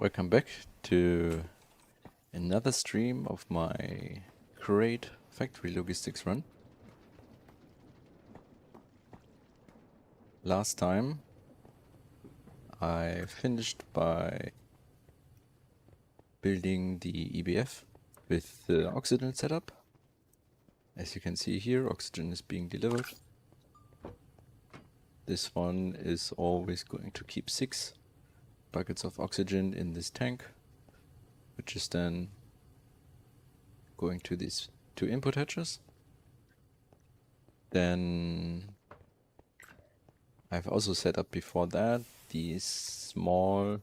Welcome back to another stream of my great factory logistics run. Last time I finished by building the EBF with the oxygen setup. As you can see here, oxygen is being delivered. This one is always going to keep 6 buckets of oxygen in this tank, which is then going to these 2 input hatches. Then I've also set up before that the small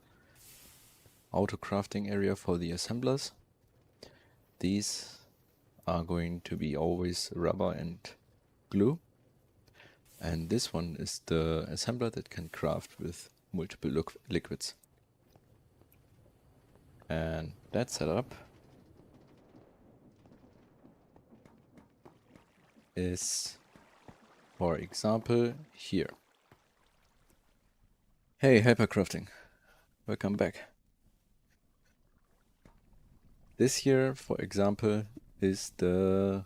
auto crafting area for the assemblers. These are going to be always rubber and glue. And this one is the assembler that can craft with multiple liquids. And that setup is, for example, here. Hey, Hypercrafting, welcome back. This here, for example, is the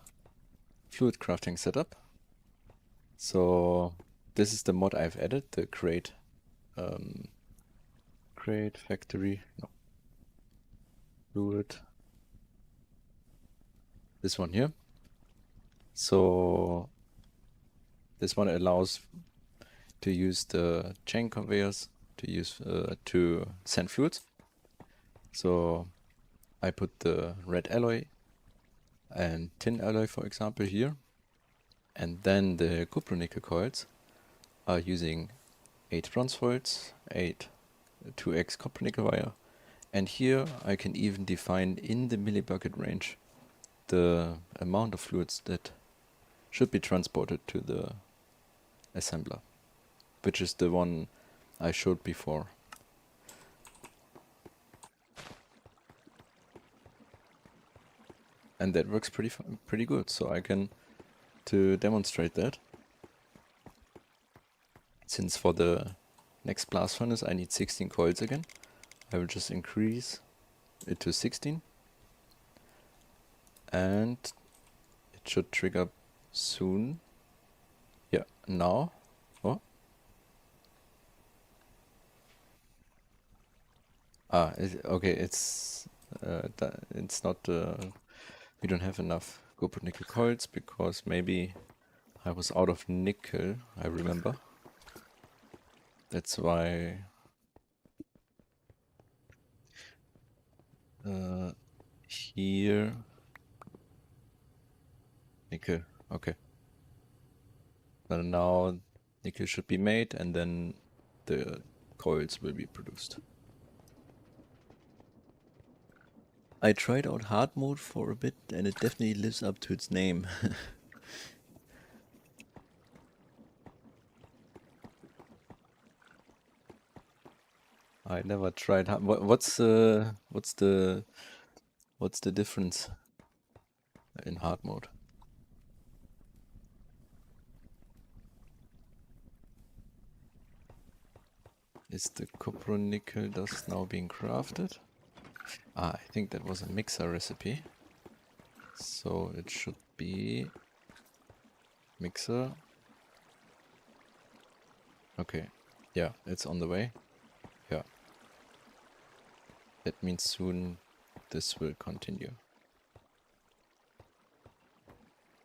fluid crafting setup. So this is the mod I've added, the create factory, no, fluid, this one here. So this one allows to use the chain conveyors to send fluids. So I put the red alloy and tin alloy, for example, here. And then the cupronickel coils are using 8 bronze foils, 8 2x copper nickel wire. And here I can even define in the millibucket range the amount of fluids that should be transported to the assembler, which is the one I showed before. And that works pretty good, so I can to demonstrate that. Since for the next blast furnace I need 16 coils again, I will just increase it to 16. And it should trigger soon. Yeah, now. Oh. Okay, it's not, we don't have enough copper nickel coils because maybe I was out of nickel, I remember. That's why here nickel, okay. So now nickel should be made and then the coils will be produced. I tried out hard mode for a bit and it definitely lives up to its name. I never tried hard. What's the difference in hard mode? Is the copper nickel dust now being crafted? I think that was a mixer recipe. So it should be mixer. Okay, yeah, it's on the way. Yeah. That means soon this will continue.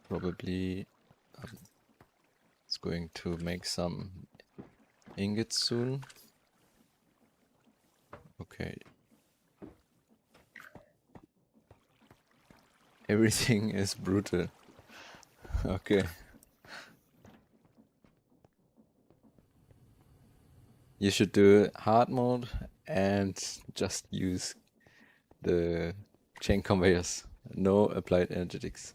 Probably it's going to make some ingots soon. Okay. Everything is brutal. Okay. You should do hard mode and just use the chain conveyors. No applied energetics.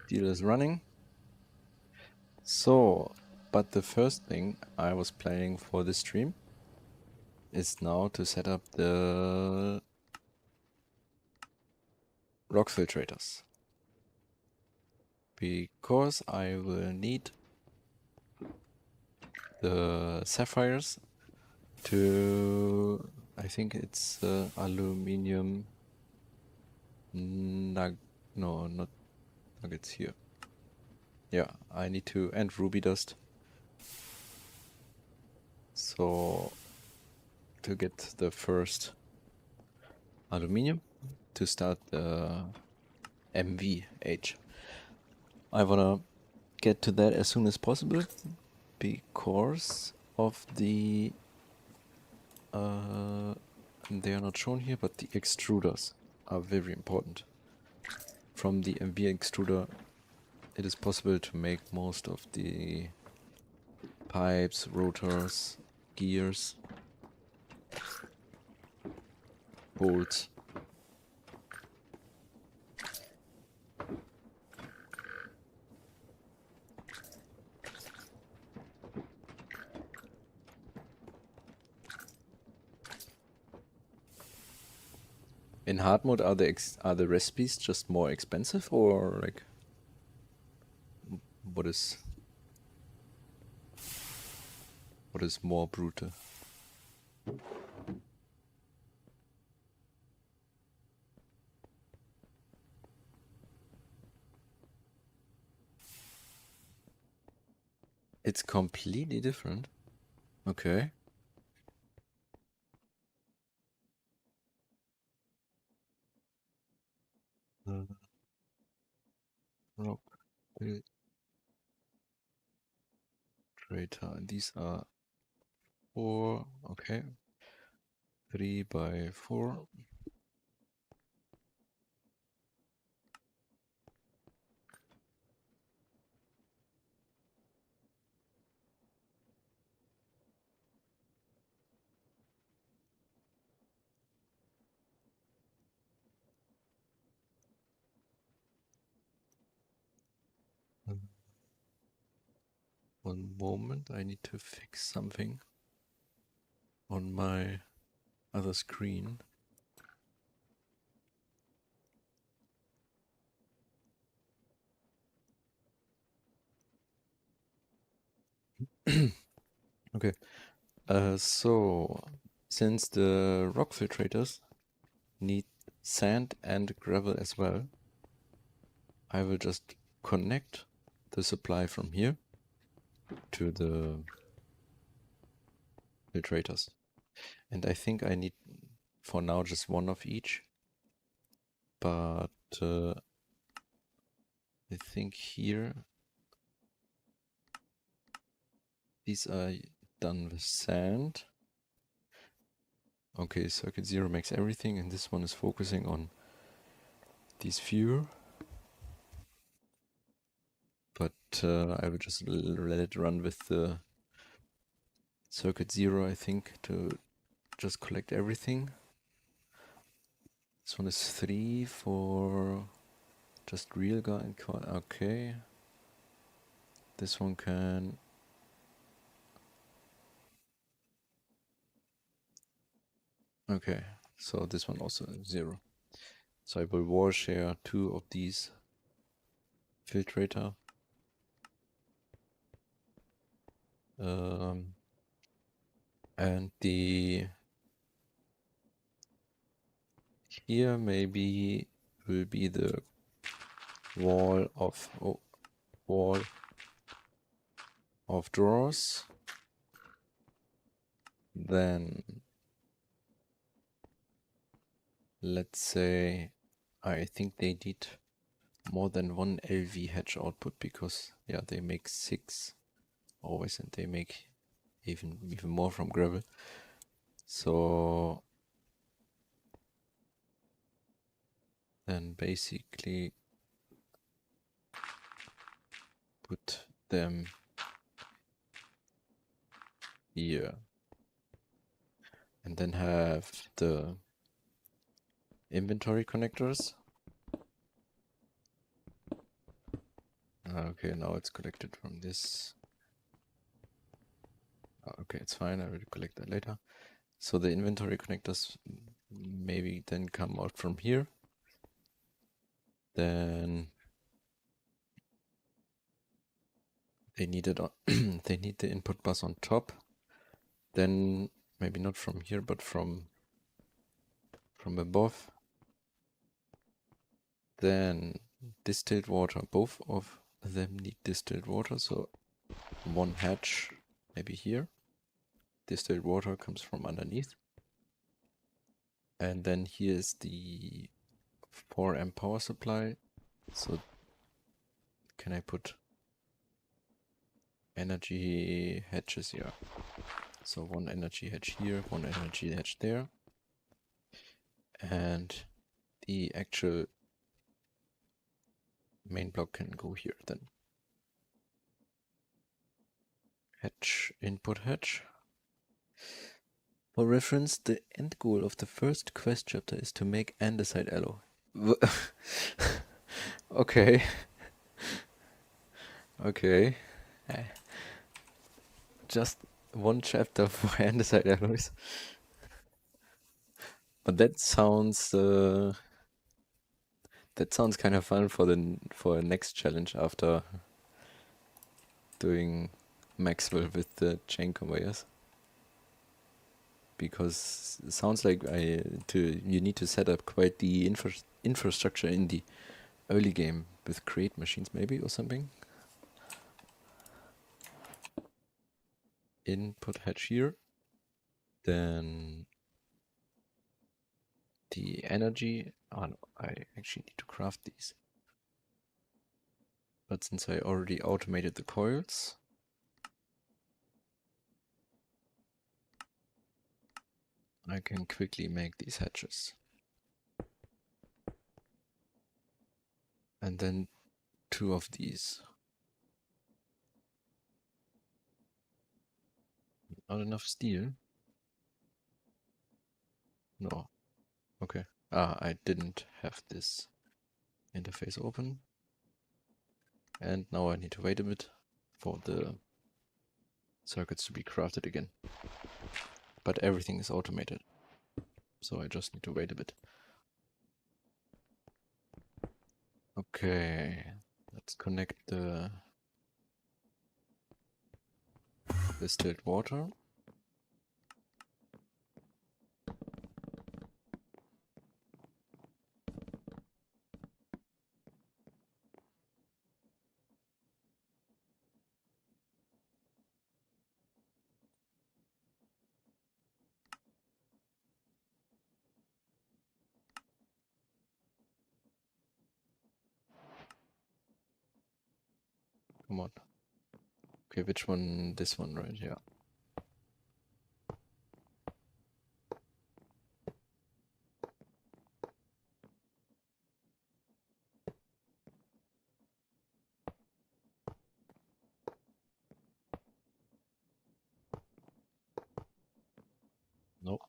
Deal is running. So, but the first thing I was planning for this stream is now to set up the rock filtrators. because I will need the sapphires to, I think it's aluminium no, not nuggets here. Yeah, I need to, and ruby dust. So to get the first aluminium to start the MVH. I wanna get to that as soon as possible because of the they are not shown here, but the extruders are very important. From the MV extruder it is possible to make most of the pipes, rotors, gears, bolts. In hard mode, are the recipes just more expensive, or like what is more brutal? It's completely different. Okay. Rock Filtrator. These are 4. Okay. 3 by 4. One moment, I need to fix something on my other screen. Okay. So since the rock filtrators need sand and gravel as well, I will just connect the supply from here to the filtrators. And I think I need for now just one of each, but I think here these are done with sand. Okay, circuit 0 makes everything, and this one is focusing on these few. But I will just let it run with the circuit 0, I think, to just collect everything. This one is 3 for just real guy and okay. This one can... Okay, so this one also 0. So I will war share 2 of these filtrator. And the... Here maybe will be the wall of drawers. Then let's say I think they need more than 1 LVH output because yeah, they make 6 always, and they make even more from gravel. So then basically put them here and then have the inventory connectors. Okay, now it's collected from this. Okay, it's fine, I will collect that later. So the inventory connectors maybe then come out from here. Then they need it on they need the input bus on top. Then maybe not from here, but from above. Then distilled water. Both of them need distilled water, so one hatch maybe here. Distilled water comes from underneath. And then here's the 4 amp power supply. So can I put energy hatches here? So one energy hatch here, one energy hatch there. And the actual main block can go here then. Hatch, input hatch. For reference, the end goal of the first quest chapter is to make andesite alloy. Okay. Okay. Just one chapter for andesite alloys. But that sounds kind of fun for the next challenge after doing Maxwell with the chain conveyors. Because it sounds like you need to set up quite the infrastructure in the early game with create machines maybe or something. Input hatch here. Then the energy. Oh no, I actually need to craft these. But since I already automated the coils, I can quickly make these hatches. And then 2 of these. Not enough steel? No. Okay. I didn't have this interface open. And now I need to wait a bit for the circuits to be crafted again. But everything is automated. So I just need to wait a bit. Okay. Let's connect the distilled water. Come on. Okay, which one? This one, right? Yeah. No.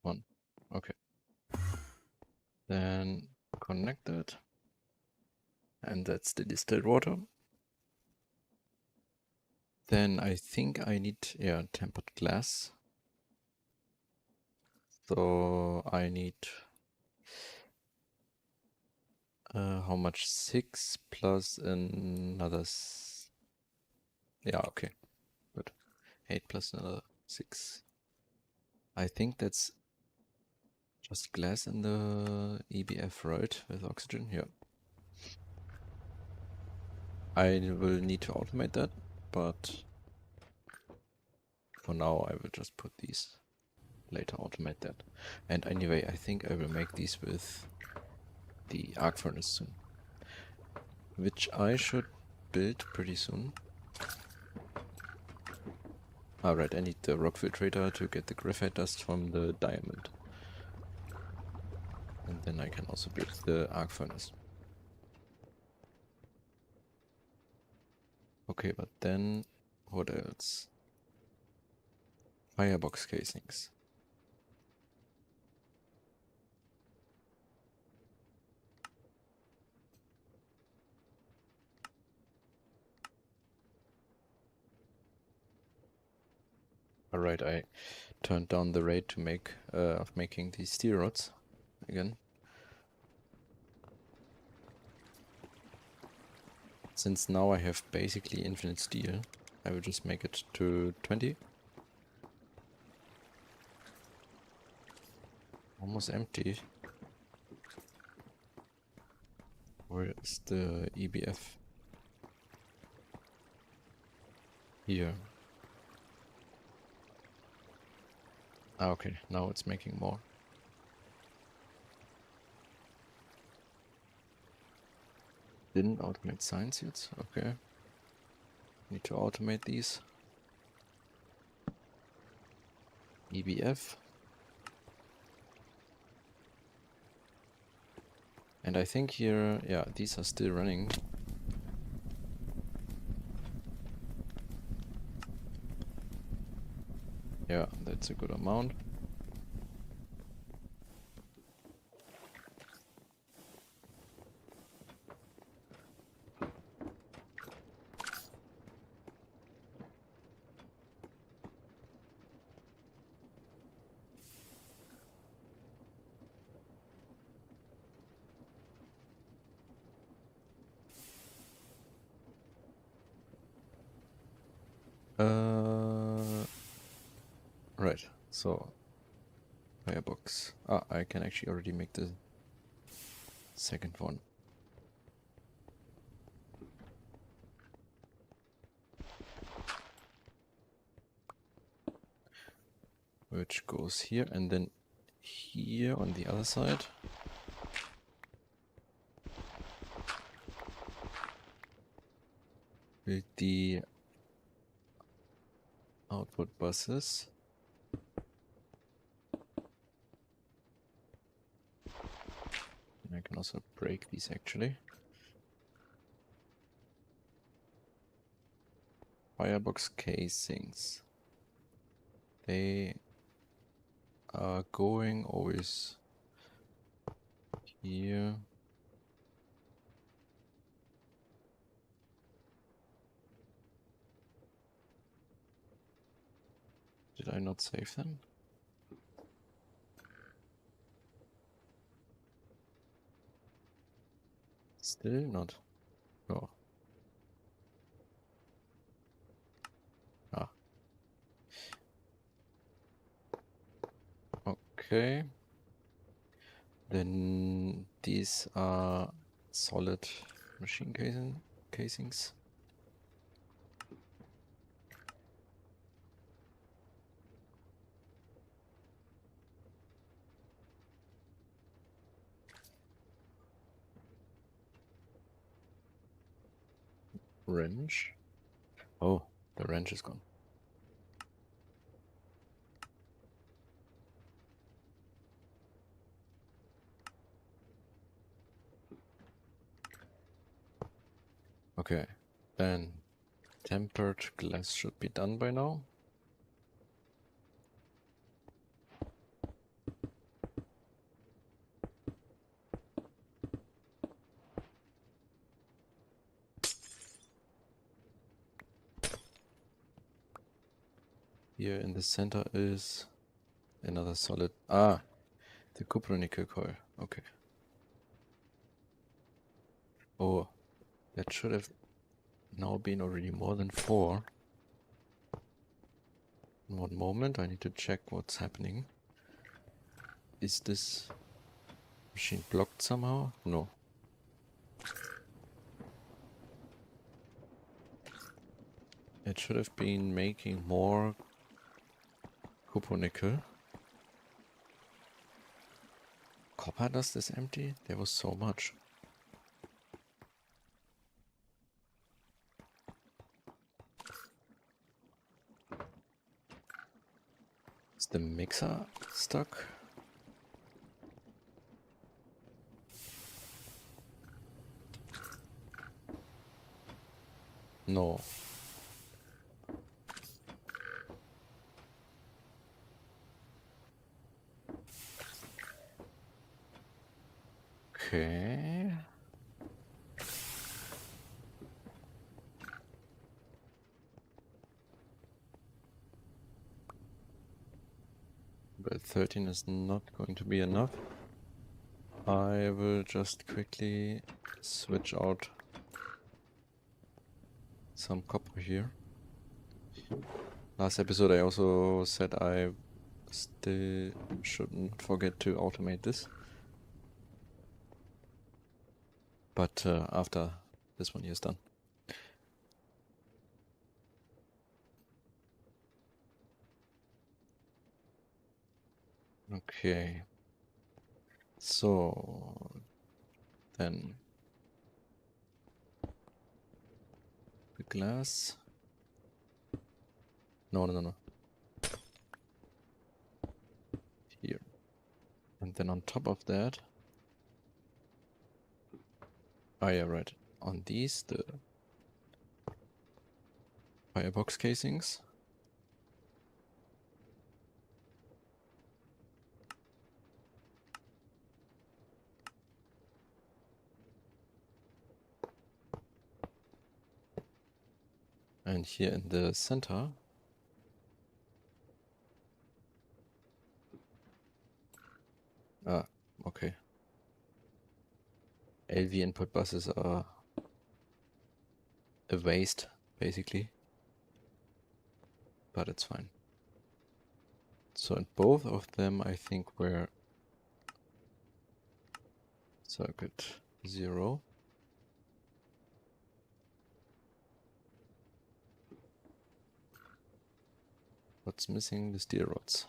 One. Okay. Then connect it. And that's the distilled water. Then I think I need, yeah, tempered glass. So I need, how much? 6 plus another, yeah, okay, good. 8 plus another 6. I think that's just glass in the EBF, right? With oxygen, yeah. I will need to automate that, but for now I will just put these, later automate that. And anyway, I think I will make these with the arc furnace soon, which I should build pretty soon. Alright, I need the rock filtrator to get the graphite dust from the diamond. And then I can also build the arc furnace. Okay, but then what else? Firebox casings. Alright, I turned down the rate to make of making these steel rods again. Since now I have basically infinite steel, I will just make it to 20. Almost empty. Where is the EBF? Here. Ah, okay, now it's making more. Didn't automate science yet? Okay. Need to automate these. EBF. And I think here, yeah, these are still running. Yeah, that's a good amount. Right, so firebox. Ah, I can actually already make the second one. Which goes here and then here on the other side. Build the output buses. And I can also break these actually. Firebox casings. They are going always here. Did I not save them? Still not. No. Ah. Okay. Then these are solid machine casings. Wrench. Oh, the wrench is gone. Okay, then tempered glass should be done by now. Here in the center is another solid. Ah, the nickel coil. Okay. Oh, that should have now been already more than 4. In one moment, I need to check what's happening. Is this machine blocked somehow? No. It should have been making more nickel. Copper dust is empty? There was so much. Is the mixer stuck? No. Okay. 13 is not going to be enough. I will just quickly switch out some copper here. Last episode I also said I still shouldn't forget to automate this. But after this one here is done. Okay. So then the glass. No. Here. And then on top of that. Oh yeah, right. On these, the firebox casings. And here in the center. Ah, okay. LV input buses are a waste, basically. But it's fine. So in both of them, I think we're circuit 0. What's missing? The steel rods.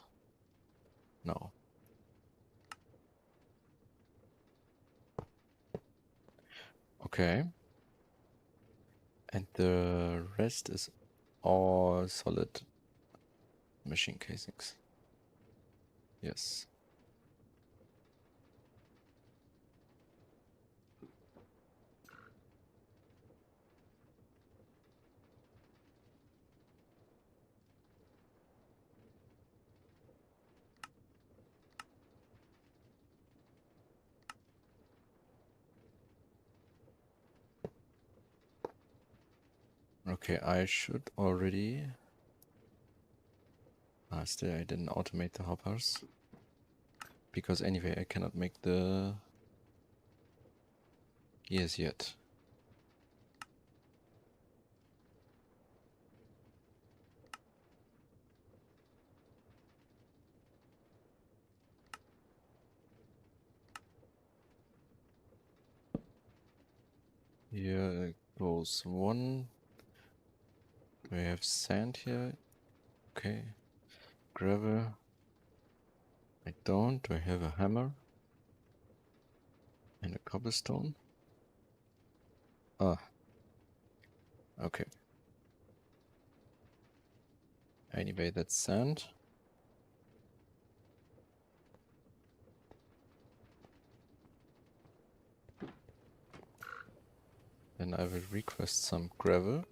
No. Okay. And the rest is all solid machine casings. Yes. Okay, I should already... still I didn't automate the hoppers. Because anyway, I cannot make the gears yet. Here goes one. Do I have sand here? Okay. Gravel. I don't. Do I have a hammer? And a cobblestone? Ah. Okay. Anyway, that's sand. Then I will request some gravel.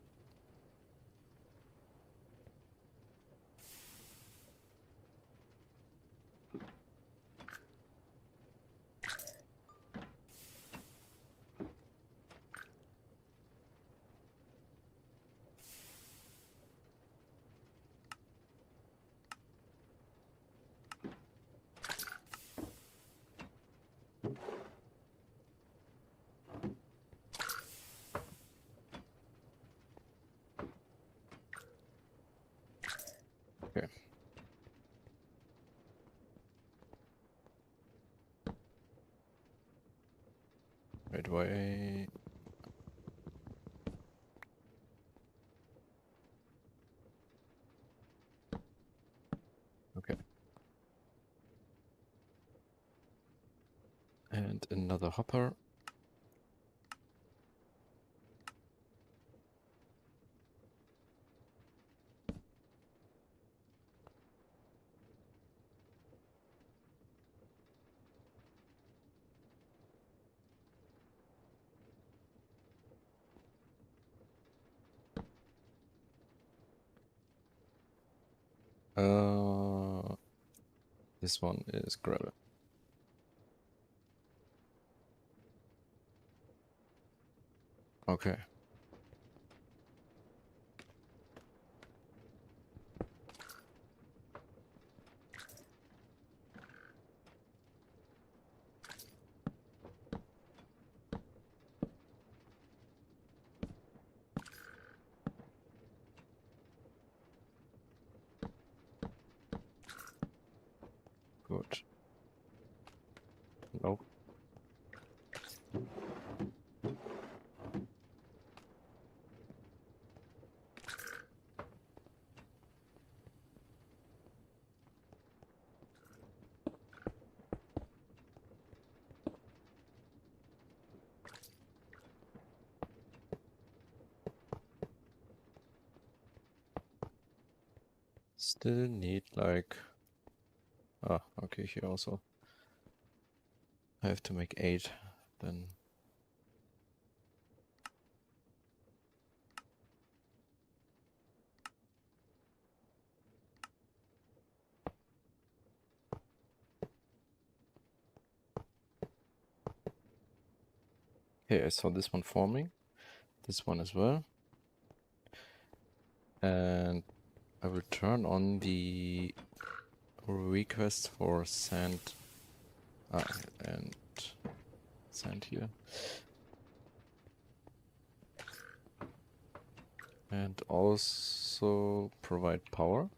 Okay. Wait, why? Okay. And another hopper. This one is gravel. Okay. Good. Nope. Still need like... Ah, okay, here also. I have to make 8, then... Okay, I saw this one forming. This one as well. And I will turn on the request for sand. And sand here. And also provide power.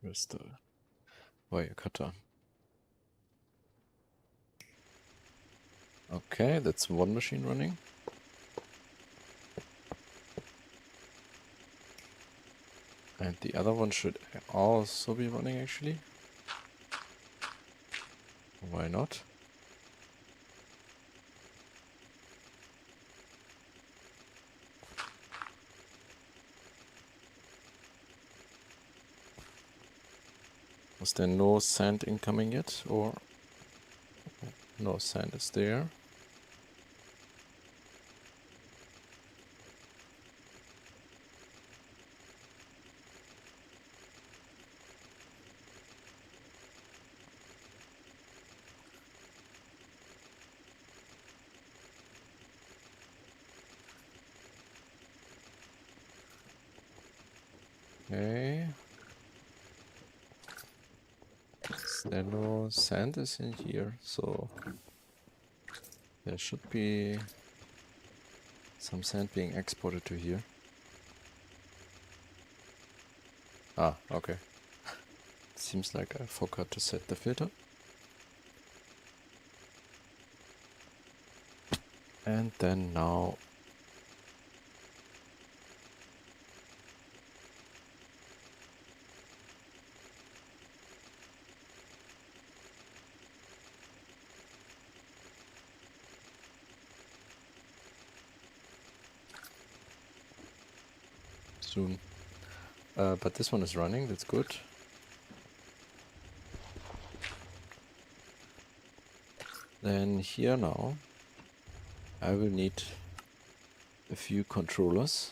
Where's the wire cutter? Okay, that's one machine running. And the other one should also be running, actually. Why not? Was there no sand incoming yet? Or no sand is there? Okay. There no sand is in here, so there should be some sand being exported to here. Ah, okay. Seems like I forgot to set the filter. And then now soon. But this one is running, that's good. Then here now, I will need a few controllers,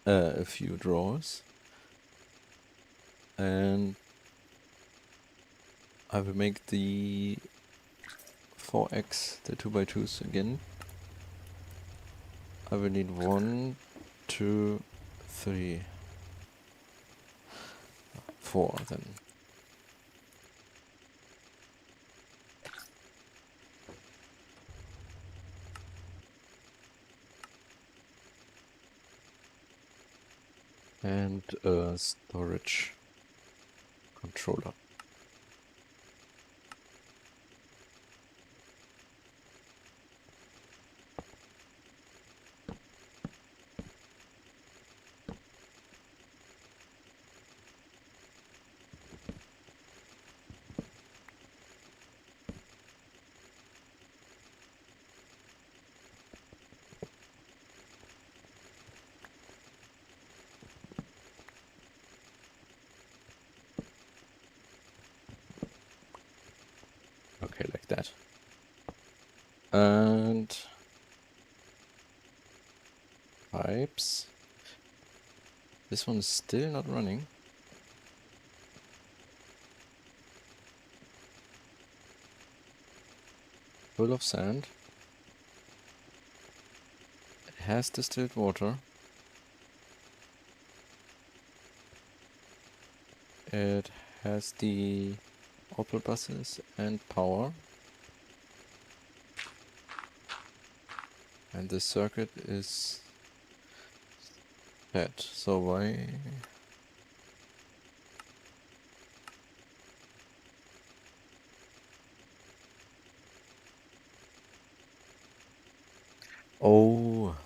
a few drawers, and I will make the 4x, the 2x2s again. I will need 1, 2, 3, 4 then. And a storage controller. Okay, like that. And pipes. This one is still not running. Full of sand. It has distilled water. It has the opal buses and power. And the circuit is set. So why? Oh,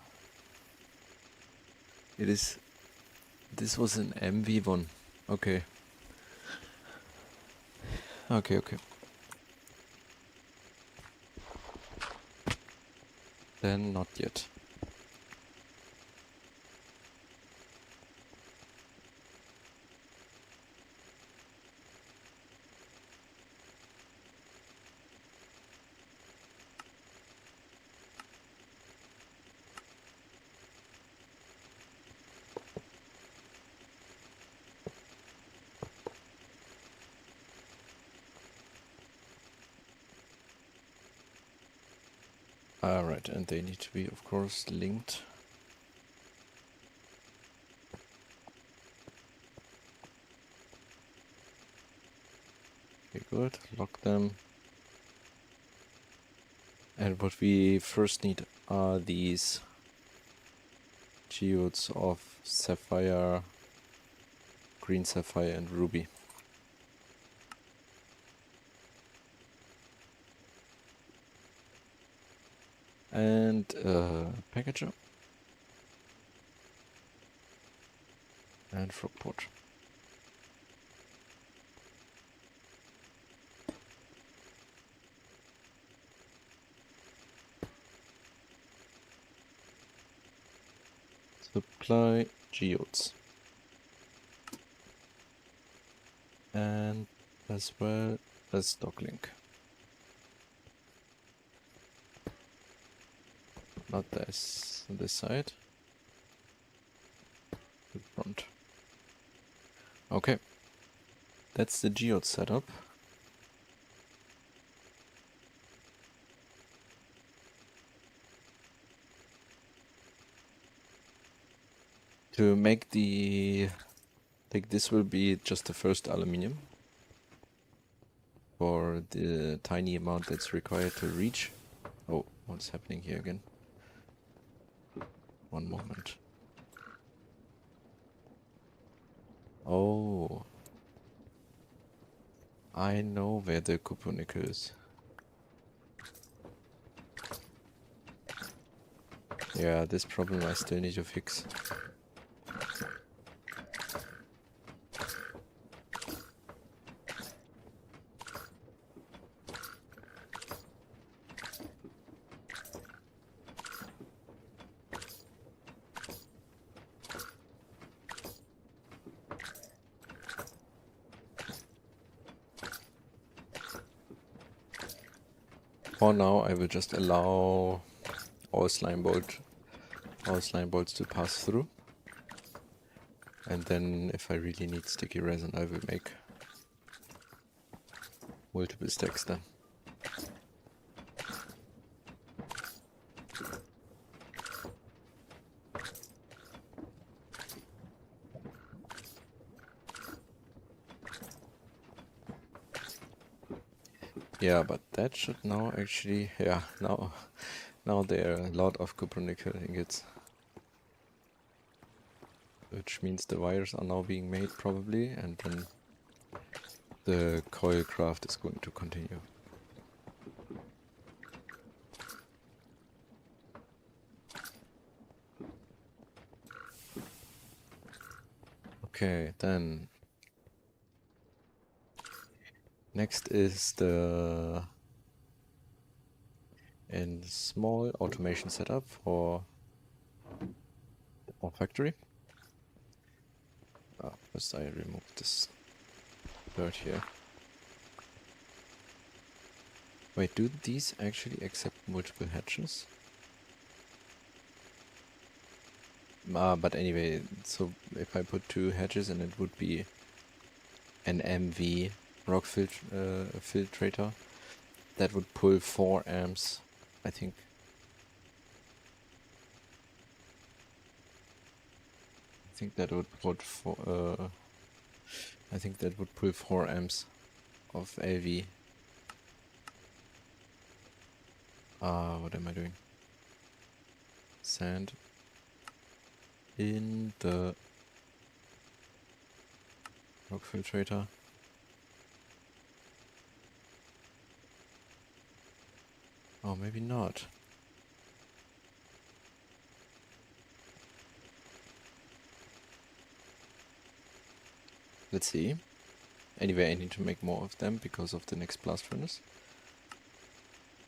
it is. This was an MV one. Okay. Okay, okay. Then not yet. Alright, and they need to be, of course, linked. Okay, good. Lock them. And what we first need are these geodes of sapphire, green sapphire, and ruby. And packager. And frogport. Supply geodes. And as well as docklink. Not this side. The front. Okay. That's the geode setup. To make the... like this will be just the first aluminium. For the tiny amount that's required to reach. Oh, what's happening here again? One moment. Oh. I know where the copper nickel is. Yeah, this problem I still need to fix. For now, I will just allow all slime bolts to pass through. And then, if I really need sticky resin, I will make multiple stacks then. Yeah, but that should now actually, yeah, now there are a lot of copper nickel ingots. Which means the wires are now being made probably, and then the coil craft is going to continue. Okay, then next is the small automation setup for our factory. First I remove this dirt here. Wait, do these actually accept multiple hatches? But anyway, so if I put 2 hatches and it would be an MV rock filtrator, that would pull 4 amps, I think. I think that would put I think that would pull 4 amps of LV. What am I doing? Sand in the rock filtrator. Oh, maybe not. Let's see. Anyway, I need to make more of them because of the next blast furnace,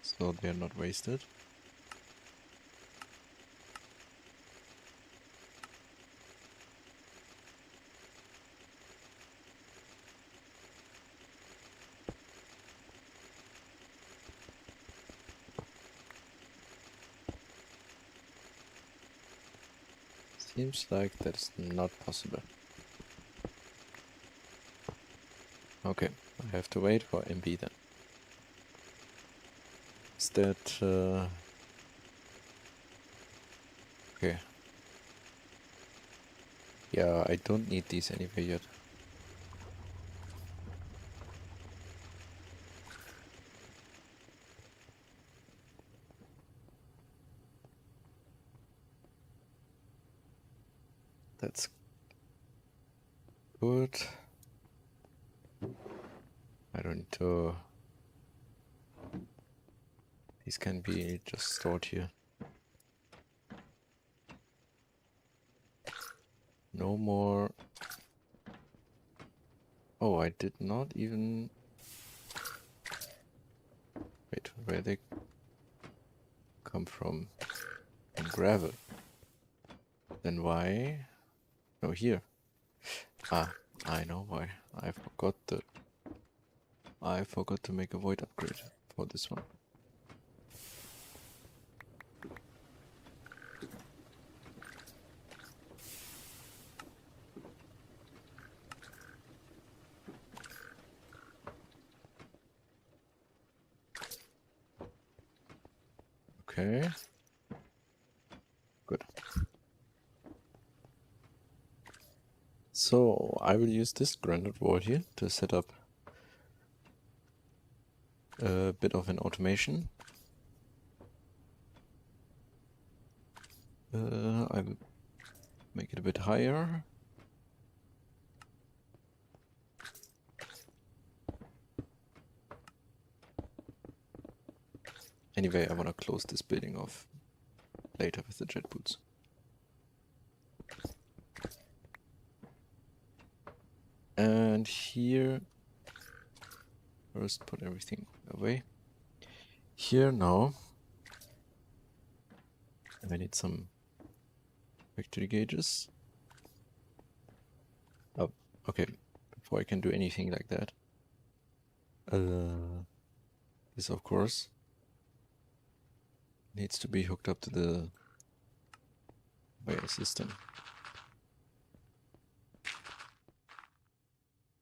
so they're not wasted. Seems like that's not possible. Okay, I have to wait for MB then. Is that... okay. Yeah, I don't need these anyway yet. That's good. I don't need to... These can be just stored here. No more... Oh, I did not even... Wait, where they come from? From gravel. Then why? No, here. Ah, I know why. I forgot to make a void upgrade for this one. Okay. Good. So I will use this granite wall here to set up a bit of an automation. I will make it a bit higher. Anyway, I want to close this building off later with the jet boots. And here, first put everything away. Here now, I need some factory gauges. Oh, okay. Before I can do anything like that, this of course needs to be hooked up to the wire system.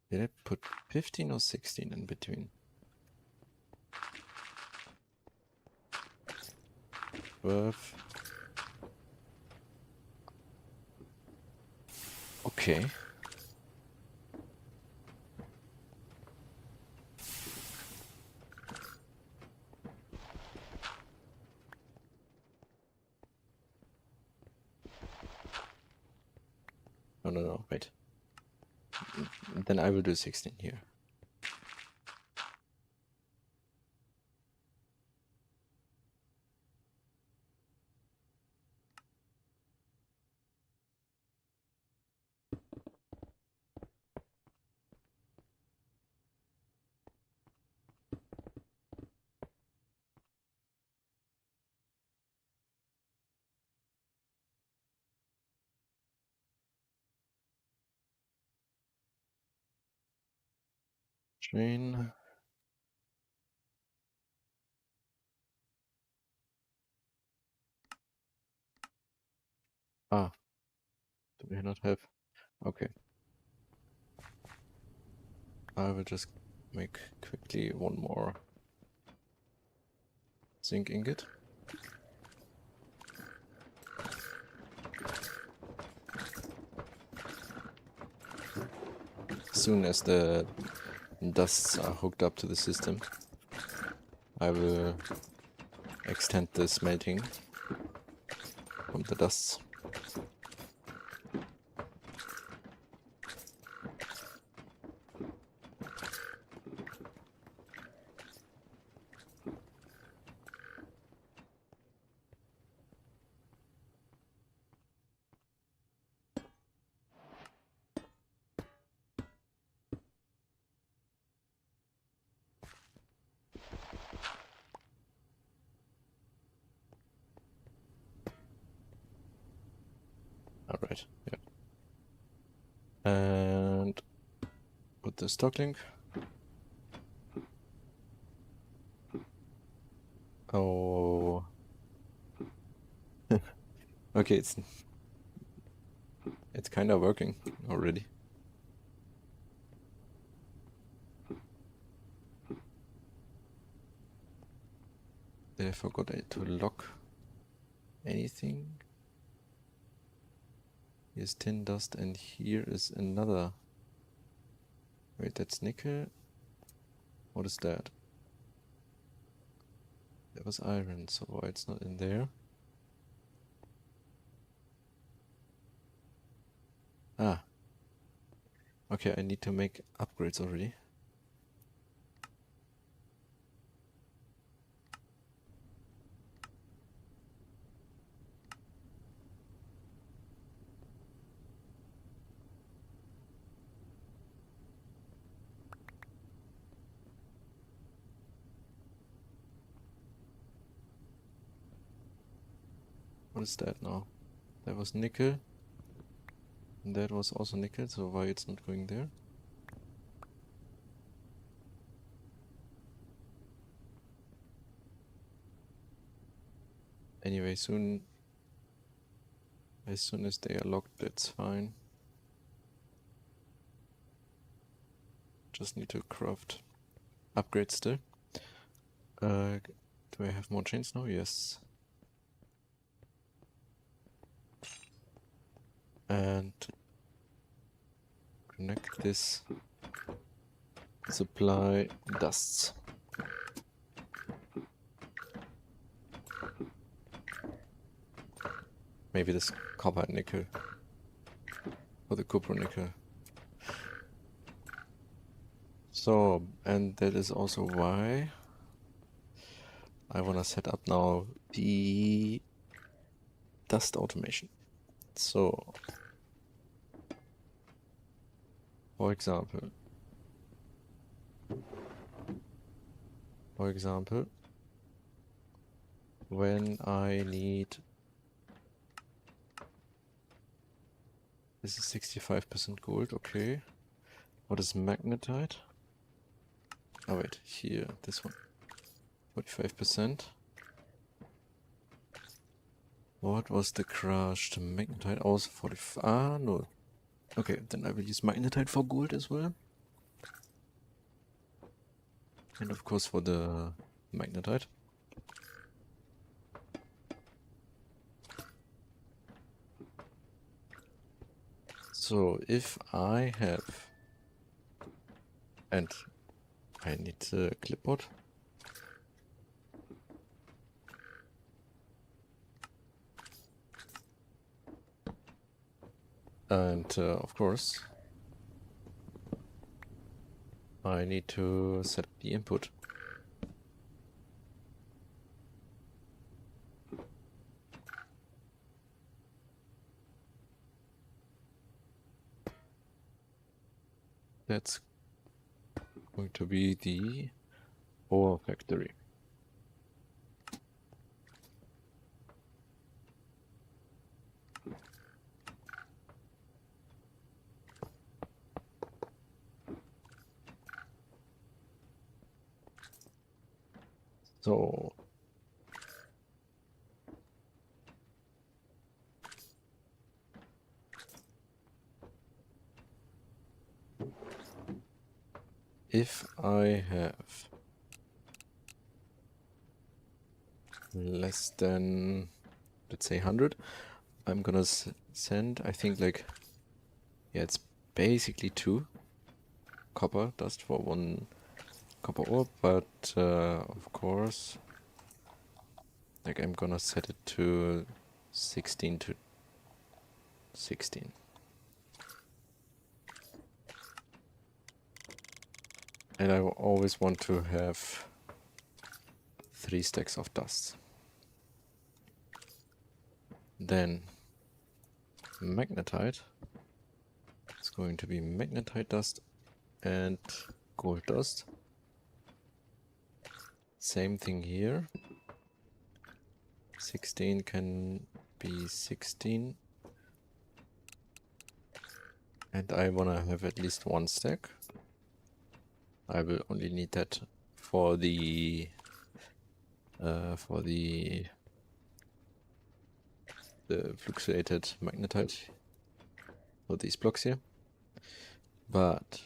Did I put 15 or 16 in between? 12. Okay. No, wait. Then I will do 16 here. Train. Ah, do we not have? Okay. I will just make quickly one more zinc ingot. soon as the dusts are hooked up to the system, I will extend the smelting from the dusts. Alright, yeah. And put the stock link. Oh. Okay, it's kind of working already. Did I forgot to lock anything? Here's tin dust and here is another. Wait, that's nickel. What is that? That was iron, so why it's not in there? Ah. Okay, I need to make upgrades already. What is that now? That was nickel. And that was also nickel, so why it's not going there? Anyway, as soon as they are locked, that's fine. Just need to craft upgrades still. Do I have more chains now? Yes. And connect this supply dusts. Maybe this copper and nickel. Or the copper nickel. So, and that is also why I want to set up now the dust automation. So, for example, when I need, this is 65% gold, okay. What is magnetite? Oh wait, here, this one, 45%. What was the crushed magnetite? Also 45, ah no. Okay, then I will use magnetite for gold as well. And of course for the magnetite. So if I have, and I need a clipboard. And of course, I need to set up the input. That's going to be the ore factory. So if I have less than, let's say 100, I'm gonna send, I think, like, yeah, it's basically 2. copper dust for 1 copper ore, but of course, like I'm gonna set it to 16 to 16. And I always want to have 3 stacks of dust. Then magnetite. It's going to be magnetite dust and gold dust. Same thing here. 16 can be 16. And I wanna have at least 1 stack. I will only need that for the fluctuated magnetite for these blocks here. But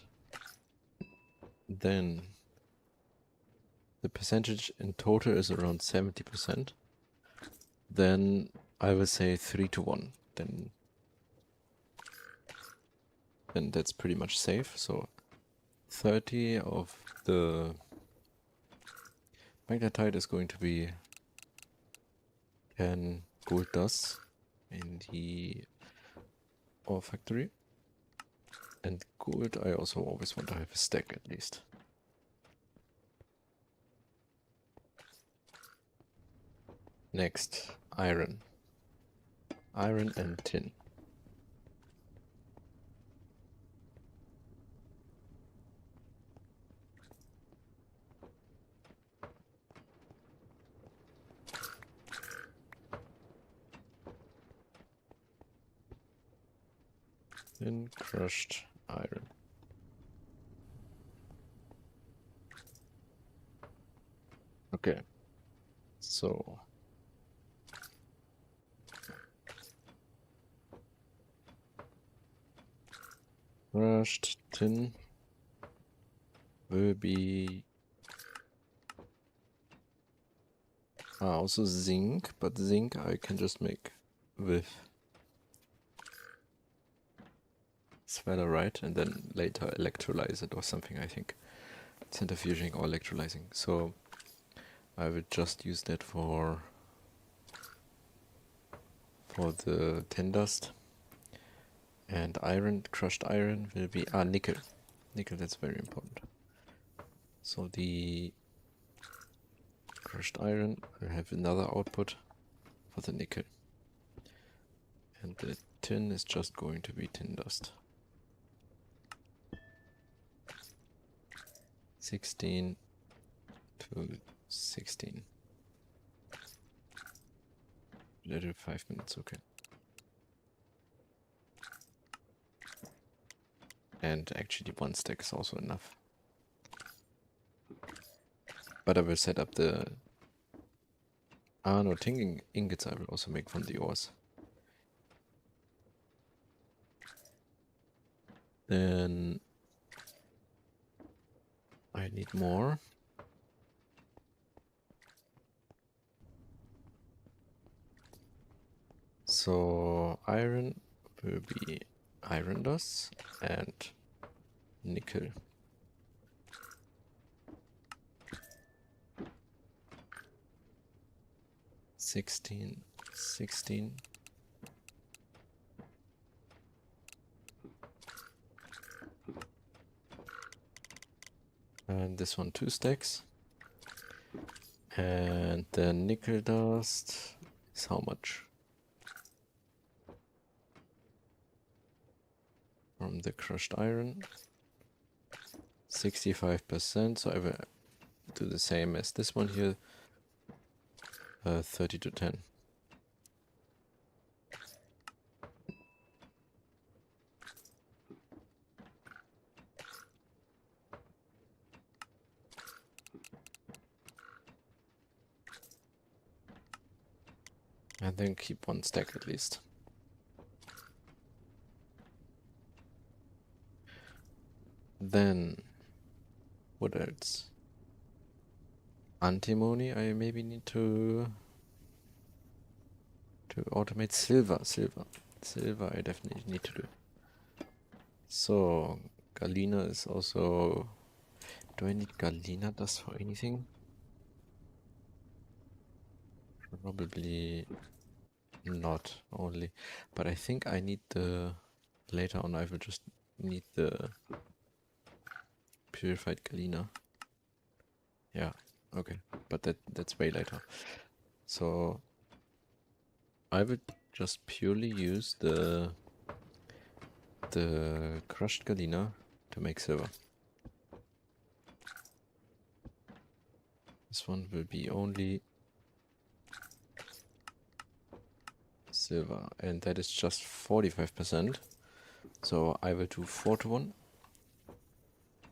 then the percentage in total is around 70%. Then I will say 3 to 1. Then that's pretty much safe. So 30 of the magnetite is going to be 10 gold dust in the ore factory. And gold, I also always want to have a stack at least. Next, iron. Iron and tin. Tin, crushed iron. Okay, so crushed tin will be also zinc, but zinc I can just make with sphalerite and then later electrolyze it or something, I think. Centrifuging or electrolyzing. So I will just use that for the tin dust. And iron, crushed iron will be nickel. Nickel, that's very important. So the crushed iron will have another output for the nickel. And the tin is just going to be tin dust. 16 to 16. Little 5 minutes, okay. And actually 1 stack is also enough. But I will set up the... no, tin ingots I will also make from the ores. Then I need more. So iron will be iron dust and nickel. Sixteen. And this one 2 stacks. And the nickel dust is how much? From the crushed iron. 65%, so I will do the same as this one here. 30 to 10. And then keep 1 stack at least. Then, what else? Antimony, I maybe need to automate silver. Silver I definitely need to do. So, Galena is also... Do I need Galena dust for anything? Probably not only. But I think I need the... Later on I will just need the purified Galena. Yeah, okay. But that's way later. So I would just purely use the crushed Galena to make silver. This one will be only silver, and that is just 45%. So I will do 4 to 1,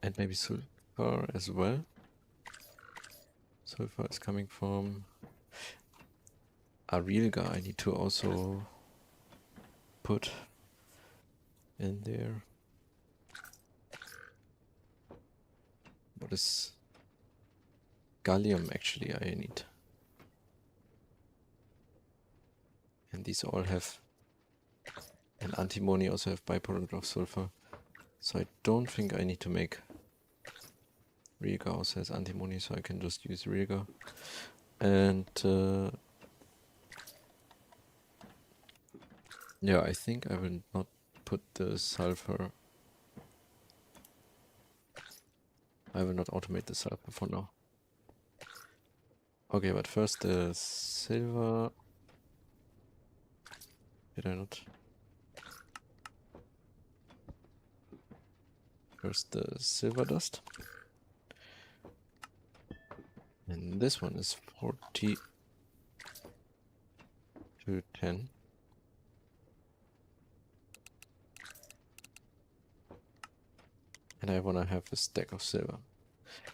and maybe sulfur as well. Sulfur is coming from Arilga. I need to also put in there. What is gallium actually I need? And these all have, and antimony also have byproduct of sulfur. So I don't think I need to make... Riga also has antimony, so I can just use Riga. And yeah, I think I will not put the sulfur. I will not automate the sulfur for now. Okay, but first the silver. Did I not? First the silver dust. And this one is 40 to 10. And I want to have a stack of silver.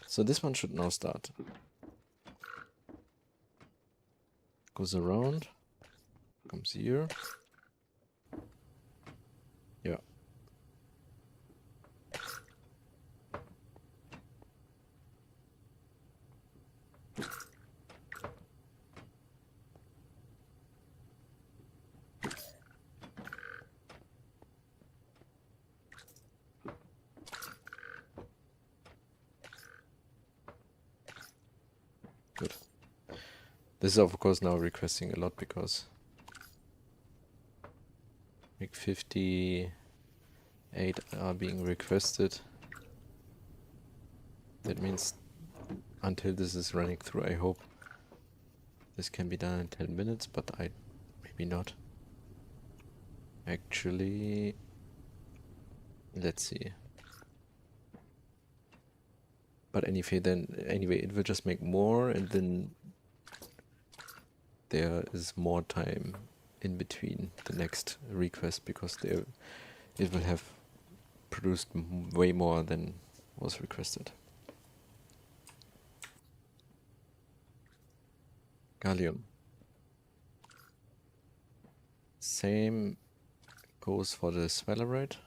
So this one should now start. Goes around. Comes here. Yeah. Good. This is of course now requesting a lot because like 58 are being requested. That means until this is running through, I hope this can be done in 10 minutes, but maybe not. Actually, let's see. But anyway, it will just make more, and then there is more time in between the next request because it will have produced way more than was requested. Gallium. Same goes for the sphalerite.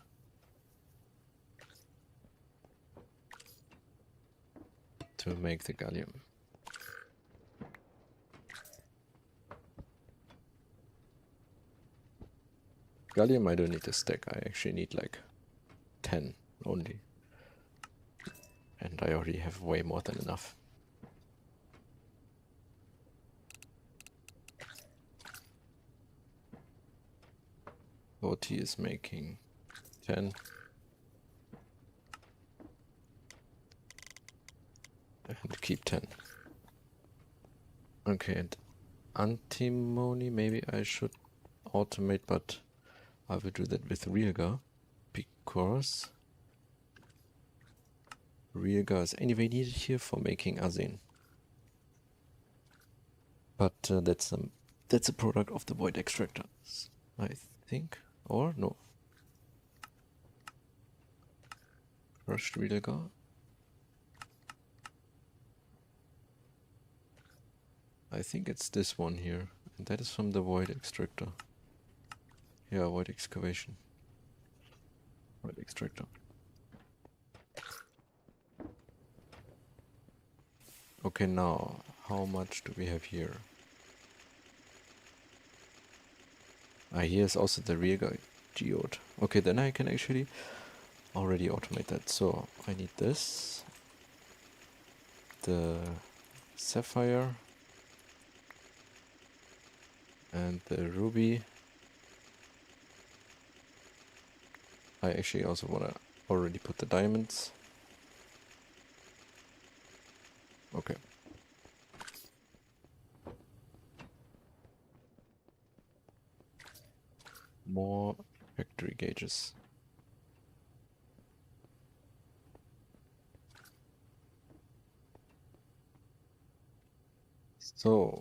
To make the gallium. Gallium I don't need a stack, I actually need like 10 only. And I already have way more than enough. OT is making 10. And keep 10. Okay, and antimony maybe I should automate, but I will do that with Realgar because Realgar is anyway needed here for making azane. But that's a product of the void extractor, I think, or no? Crushed Realgar. I think it's this one here, and that is from the void extractor. Yeah, void excavation. Void extractor. Okay, now, how much do we have here? Here's also the Realgar geode. Okay, then I can actually already automate that. So I need this, the sapphire, and the ruby. I actually also want to already put the diamonds. Okay. More factory gauges. So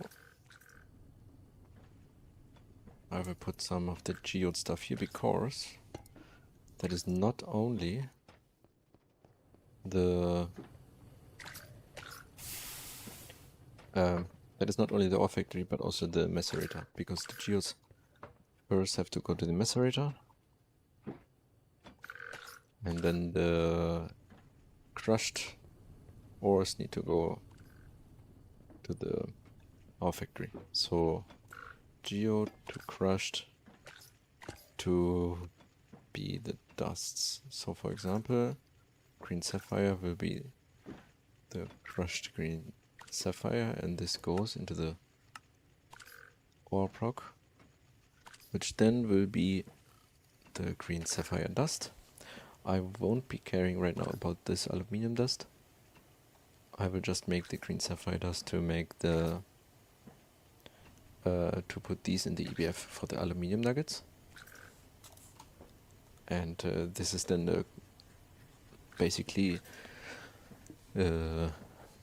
I will put some of the geode stuff here because that is not only the ore factory, but also the macerator, because the geodes first have to go to the macerator, and then the crushed ores need to go to the ore factory. So geode to crushed to be the dusts. So for example, green sapphire will be the crushed green sapphire, and this goes into the ore block, which then will be the green sapphire dust. I won't be caring right now about this aluminium dust. I will just make the green sapphire dust to make the to put these in the EBF for the aluminium nuggets. And this is then the basically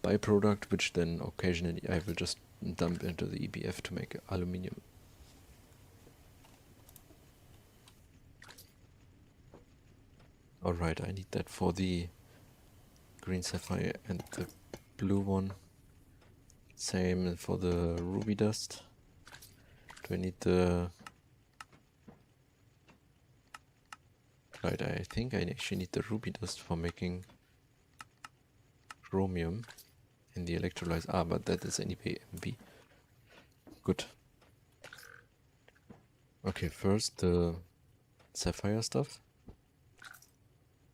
byproduct, which then occasionally I will just dump into the EBF to make aluminium. Alright, I need that for the green sapphire and the blue one. Same for the ruby dust. Do I need the... Right, I think I actually need the ruby dust for making chromium in the electrolyte. Ah, but that is anyway MB. Good. Okay, first the sapphire stuff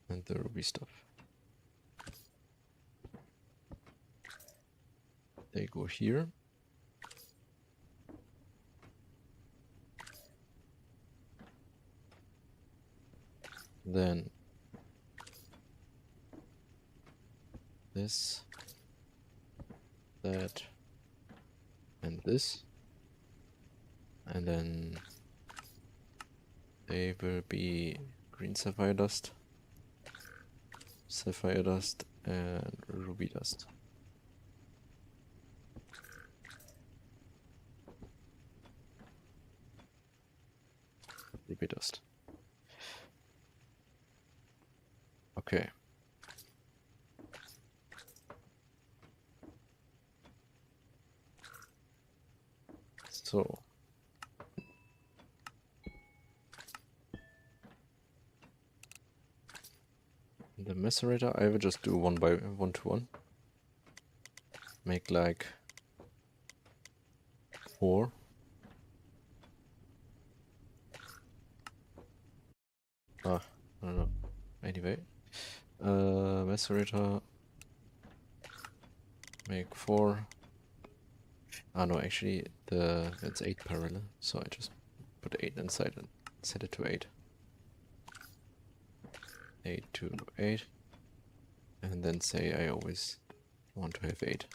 and the ruby stuff. They go here. Then this, that, and this. And then they will be green sapphire dust, and ruby dust. Ruby dust. Okay. So the macerator I will just do one to one. Make like 4. I don't know. Anyway, macerator make 4. Ah no, actually it's 8 parallel, so I just put 8 inside and set it to 8. 8 to 8, and then say I always want to have 8.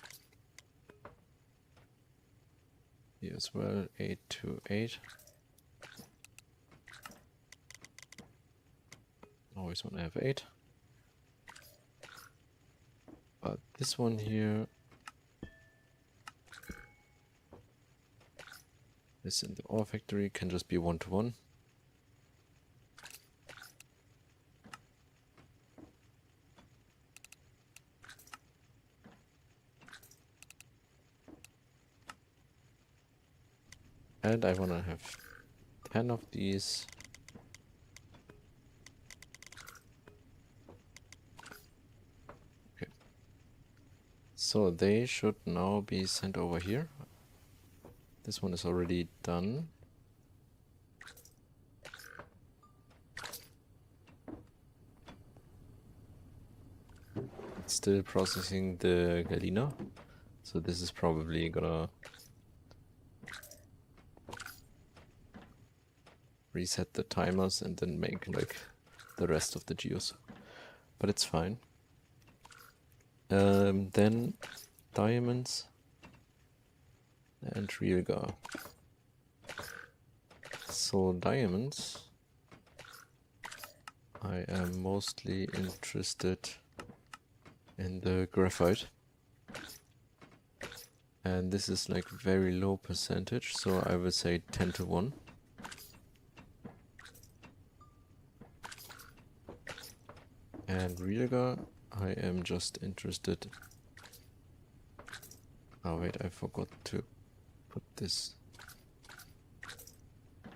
Here as well, 8 to 8. Always want to have 8. But this one here is in the ore factory, can just be 1 to 1. And I want to have 10 of these. Okay. So they should now be sent over here. This one is already done. It's still processing the galena, so this is probably gonna reset the timers and then make like the rest of the geos, but it's fine. Then diamonds and realgar. So diamonds, I am mostly interested in the graphite, and this is like very low percentage, so I would say 10 to 1. And realgar, I am just interested. Oh wait, I forgot to put this.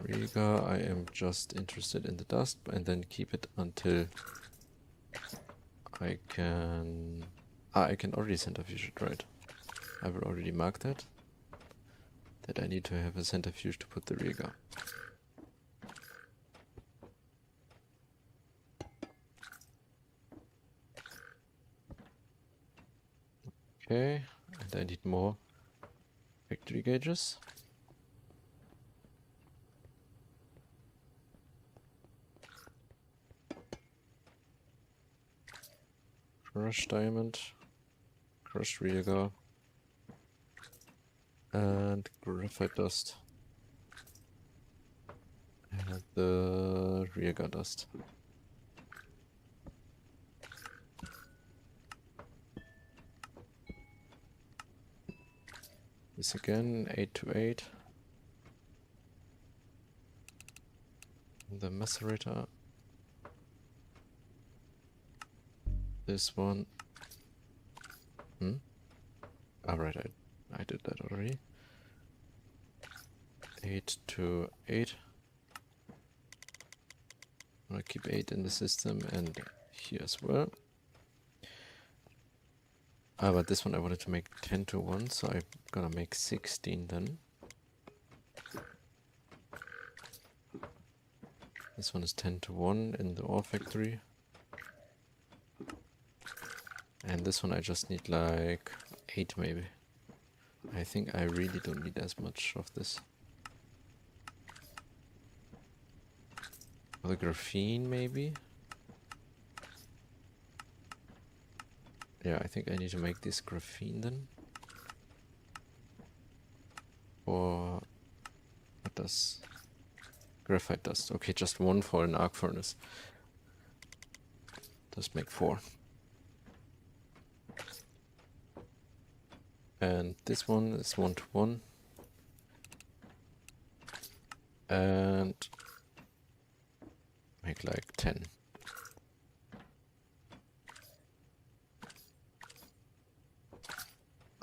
Realgar, I am just interested in the dust, and then keep it until I can... I can already centrifuge it, right? I will already mark that. That I need to have a centrifuge to put the realgar. Okay, and I need more factory gauges. Crushed diamond, crushed realgar, and graphite dust. And the realgar dust. This again, 8 to 8. The macerator. This one. Alright, I did that already. 8 to 8. I'm gonna keep 8 in the system and here as well. But this one I wanted to make 10 to 1, so I'm gonna make 16 then. This one is 10 to 1 in the ore factory. And this one I just need like 8 maybe. I think I really don't need as much of this. The graphene maybe? Yeah, I think I need to make this graphene then. Or what does graphite dust? Okay, just 1 for an arc furnace. Just make 4. And this one is 1 to 1. And make like 10.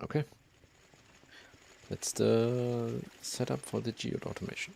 Okay. That's the setup for the geode automation.